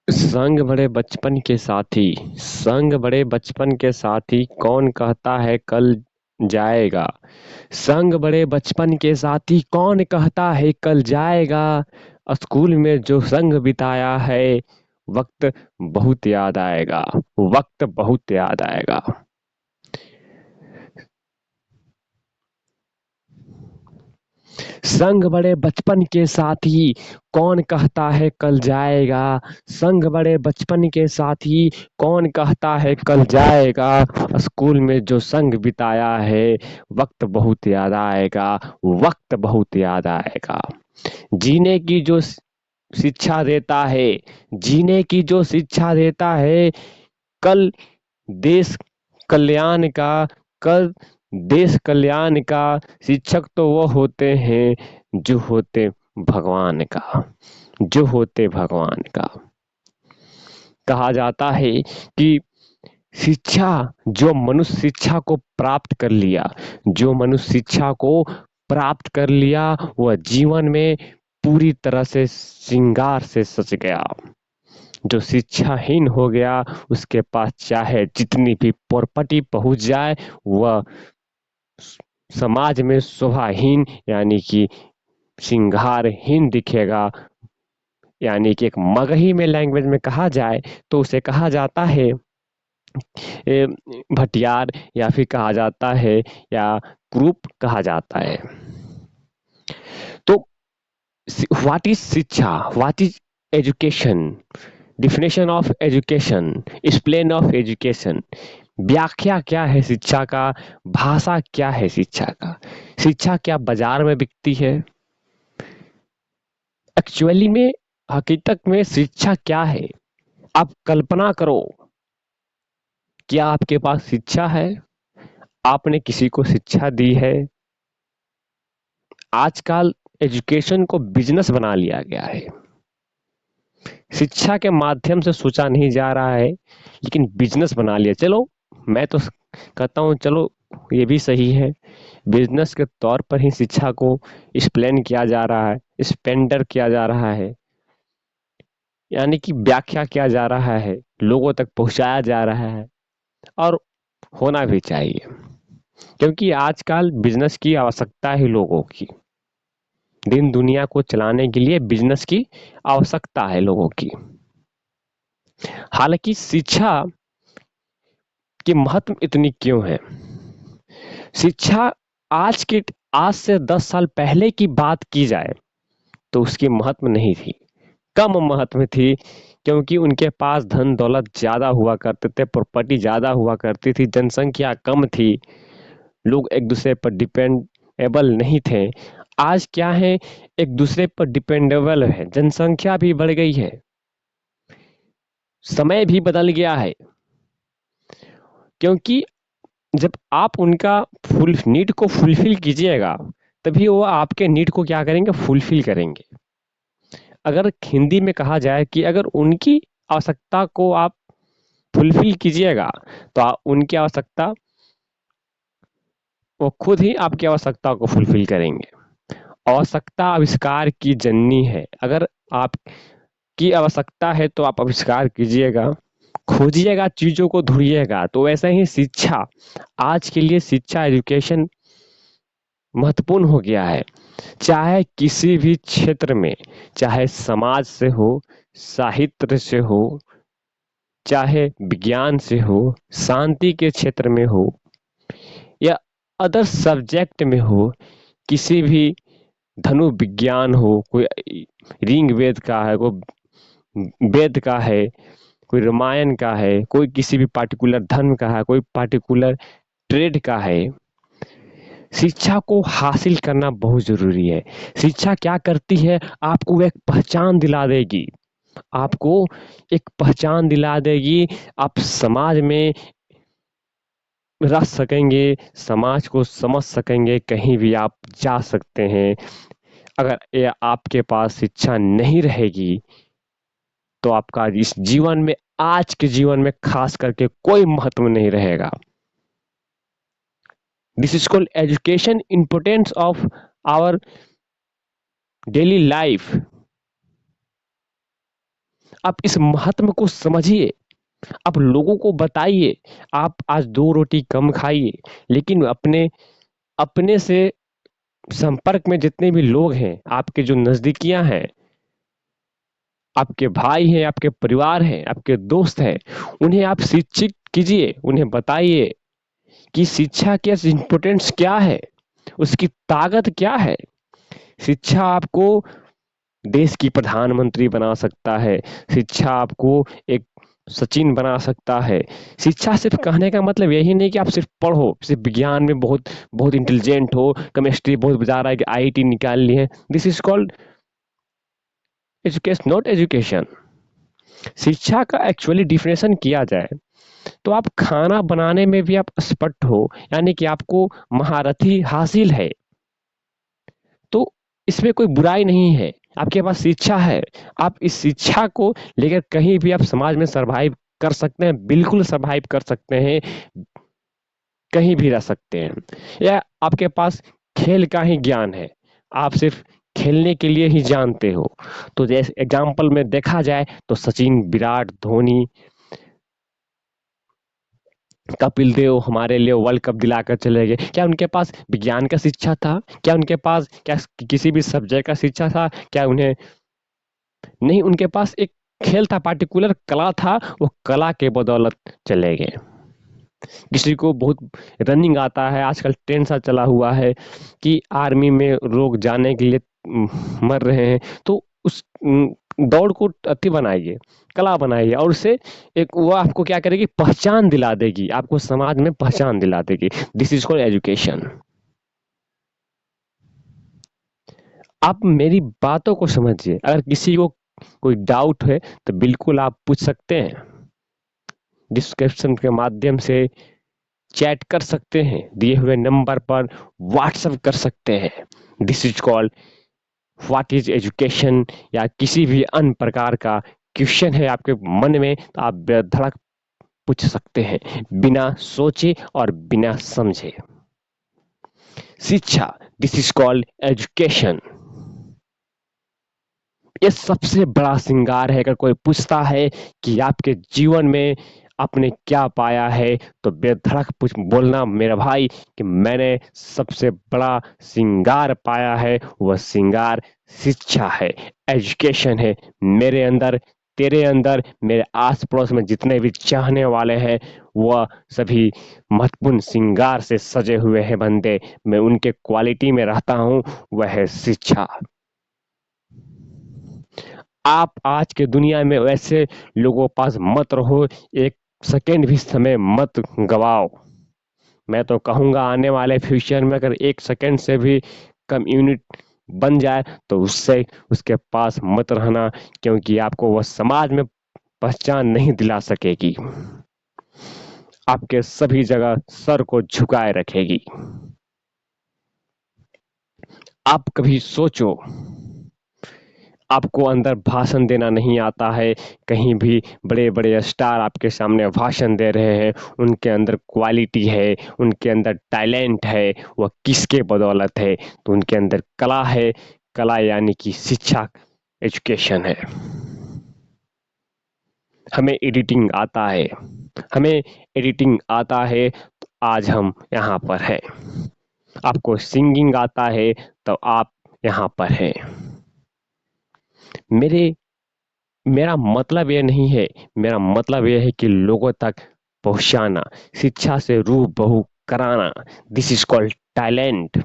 संग बड़े बचपन के साथी, संग बड़े बचपन के साथी, कौन कहता है कल जाएगा। संग बड़े बचपन के साथी, कौन कहता है कल जाएगा। स्कूल में जो संग बिताया है, वक्त बहुत याद आएगा, वक्त बहुत याद आएगा। संग बड़े बचपन के साथी, कौन कहता है कल जाएगा। संग बड़े बचपन के साथी, कौन कहता है कल जाएगा। स्कूल में जो संग बिताया है, वक्त बहुत याद आएगा, वक्त बहुत याद आएगा। जीने की जो शिक्षा देता है, जीने की जो शिक्षा देता है, कल देश कल्याण का, कल देश कल्याण का शिक्षक तो वो होते हैं जो होते भगवान का, जो होते भगवान का। कहा जाता है कि शिक्षा, जो मनुष्य शिक्षा को प्राप्त कर लिया, जो मनुष्य शिक्षा को प्राप्त कर लिया, वह जीवन में पूरी तरह से श्रृंगार से सज गया। जो शिक्षाहीन हो गया, उसके पास चाहे जितनी भी प्रॉपर्टी पहुंच जाए, वह समाज में शोभाहीन यानी कि श्रृंगारहीन दिखेगा। यानी कि एक मगही में लैंग्वेज में कहा जाए तो उसे कहा जाता है ए, भटियार, या फिर कहा जाता है, या क्रूप कहा जाता है। तो व्हाट इज शिक्षा, what is education, definition of education, explain of education. व्याख्या क्या है शिक्षा का, भाषा क्या है शिक्षा का। शिक्षा क्या बाजार में बिकती है। एक्चुअली में, हकीकत में शिक्षा क्या है। आप कल्पना करो, क्या आपके पास शिक्षा है, आपने किसी को शिक्षा दी है। आजकल एजुकेशन को बिजनेस बना लिया गया है। शिक्षा के माध्यम से सोचा नहीं जा रहा है, लेकिन बिजनेस बना लिया। चलो, मैं तो कहता हूँ चलो ये भी सही है। बिजनेस के तौर पर ही शिक्षा को एक्सप्लेन किया जा रहा है, स्पेंडर किया जा रहा है, यानी कि व्याख्या किया जा रहा है, लोगों तक पहुंचाया जा रहा है। और होना भी चाहिए, क्योंकि आजकल बिजनेस की आवश्यकता है लोगों की। दिन दुनिया को चलाने के लिए बिजनेस की आवश्यकता है लोगों की। हालांकि शिक्षा की महत्व इतनी क्यों है। शिक्षा आज से 10 साल पहले की बात की जाए तो उसकी महत्व नहीं थी, कम महत्व थी। क्योंकि उनके पास धन दौलत ज्यादा हुआ करते थे, प्रॉपर्टी ज्यादा हुआ करती थी, जनसंख्या कम थी, लोग एक दूसरे पर डिपेंडेबल नहीं थे। आज क्या है, एक दूसरे पर डिपेंडेबल है, जनसंख्या भी बढ़ गई है, समय भी बदल गया है। क्योंकि जब आप उनका फुल नीड को फुलफिल कीजिएगा, तभी वो आपके नीड को क्या करेंगे, फुलफिल करेंगे। अगर हिंदी में कहा जाए कि अगर उनकी आवश्यकता को आप फुलफिल कीजिएगा, तो उनकी आवश्यकता, वो खुद ही आपकी आवश्यकता को फुलफिल करेंगे। आवश्यकता आविष्कार की जननी है। अगर आपकी आवश्यकता है तो आप आविष्कार कीजिएगा, खोजिएगा, चीजों को ढूंढिएगा। तो वैसे ही शिक्षा, आज के लिए शिक्षा, एजुकेशन महत्वपूर्ण हो गया है। चाहे किसी भी क्षेत्र में, चाहे समाज से हो, साहित्य से हो, चाहे विज्ञान से हो, शांति के क्षेत्र में हो, या अदर सब्जेक्ट में हो, किसी भी धनु विज्ञान हो, कोई ऋग वेद का है, कोई वेद का है, कोई रामायण का है, कोई किसी भी पार्टिकुलर धर्म का है, कोई पार्टिकुलर ट्रेड का है। शिक्षा को हासिल करना बहुत जरूरी है। शिक्षा क्या करती है, आपको एक पहचान दिला देगी, आपको एक पहचान दिला देगी। आप समाज में रह सकेंगे, समाज को समझ सकेंगे, कहीं भी आप जा सकते हैं। अगर ये आपके पास शिक्षा नहीं रहेगी, तो आपका इस जीवन में, आज के जीवन में खास करके कोई महत्व नहीं रहेगा। This is called education, importance of our daily life. आप इस महत्व को समझिए, आप लोगों को बताइए। आप आज 2 रोटी कम खाइए, लेकिन अपने अपने से संपर्क में जितने भी लोग हैं, आपके जो नज़दीकियाँ हैं, आपके भाई हैं, आपके परिवार हैं, आपके दोस्त हैं, उन्हें आप शिक्षित कीजिए, उन्हें बताइए कि शिक्षा की इम्पोर्टेंस क्या है, उसकी ताकत क्या है। शिक्षा आपको देश की प्रधानमंत्री बना सकता है, शिक्षा आपको एक सचिन बना सकता है। शिक्षा सिर्फ कहने का मतलब यही नहीं कि आप सिर्फ पढ़ो, सिर्फ विज्ञान में बहुत बहुत इंटेलिजेंट हो, केमिस्ट्री बहुत बजा रहा है कि आईआईटी निकाल ली है। This is called education, not education. शिक्षा का एक्चुअली डिफिनेशन किया जाए तो आप खाना बनाने में भी आप एक्सपर्ट हो, यानी कि आपको महारथी हासिल है, तो इसमें कोई बुराई नहीं है। आपके पास शिक्षा है, आप इस शिक्षा को लेकर कहीं भी आप समाज में सर्वाइव कर सकते हैं, बिल्कुल सर्वाइव कर सकते हैं, कहीं भी रह सकते हैं। या आपके पास खेल का ही ज्ञान है, आप सिर्फ खेलने के लिए ही जानते हो, तो जैसे एग्जाम्पल में देखा जाए तो सचिन, विराट, धोनी, कपिल देव हमारे लिए वर्ल्ड कप दिलाकर चले गए। क्या उनके पास विज्ञान का शिक्षा था? क्या उनके पास क्या किसी भी सब्जेक्ट का शिक्षा था? क्या उन्हें नहीं, उनके पास एक खेल था, पार्टिकुलर कला था, वो कला के बदौलत चले गए। किसी को बहुत रनिंग आता है, आजकल ट्रेंड सा चला हुआ है कि आर्मी में लोग जाने के लिए मर रहे हैं, तो उस दौड़ को अति बनाइए, कला बनाइए, और उससे एक वो आपको क्या करेगी, पहचान दिला देगी, आपको समाज में पहचान दिला देगी। This is called education. आप मेरी बातों को समझिए। अगर किसी को कोई डाउट है तो बिल्कुल आप पूछ सकते हैं, डिस्क्रिप्शन के माध्यम से चैट कर सकते हैं, दिए हुए नंबर पर व्हाट्सएप कर सकते हैं। This is called what is education. या किसी भी अन्य प्रकार का क्वेश्चन है आपके मन में तो आप बेधड़क पूछ सकते हैं, बिना सोचे और बिना समझे। शिक्षा, दिस इज कॉल्ड एजुकेशन। ये सबसे बड़ा श्रृंगार है। अगर कोई पूछता है कि आपके जीवन में आपने क्या पाया है, तो बेधड़क पूछ बोलना मेरा भाई कि मैंने सबसे बड़ा श्रृंगार पाया है, वह श्रृंगार शिक्षा है, एजुकेशन है। मेरे अंदर, तेरे अंदर, मेरे आस पड़ोस में जितने भी चाहने वाले हैं, वह सभी महत्वपूर्ण श्रृंगार से सजे हुए हैं बंदे। मैं उनके क्वालिटी में रहता हूँ, वह है शिक्षा। आप आज के दुनिया में वैसे लोगों के पास मत रहो, एक सेकेंड भी समय मत गवाओ। मैं तो कहूँगा आने वाले फ्यूचर में अगर 1 सेकेंड से भी कम यूनिट बन जाए तो उससे उसके पास मत रहना, क्योंकि आपको वह समाज में पहचान नहीं दिला सकेगी, आपके सभी जगह सर को झुकाए रखेगी। आप कभी सोचो, आपको अंदर भाषण देना नहीं आता है, कहीं भी बड़े बड़े स्टार आपके सामने भाषण दे रहे हैं, उनके अंदर क्वालिटी है, उनके अंदर टैलेंट है, वह किसके बदौलत है? तो उनके अंदर कला है, कला यानी कि शिक्षा, एजुकेशन है। हमें एडिटिंग आता है, हमें एडिटिंग आता है तो आज हम यहाँ पर हैं। आपको सिंगिंग आता है तो आप यहाँ पर हैं। मेरा मतलब ये नहीं है, मेरा मतलब ये है कि लोगों तक पहुंचाना, शिक्षा से रूबरू कराना। This is called talent.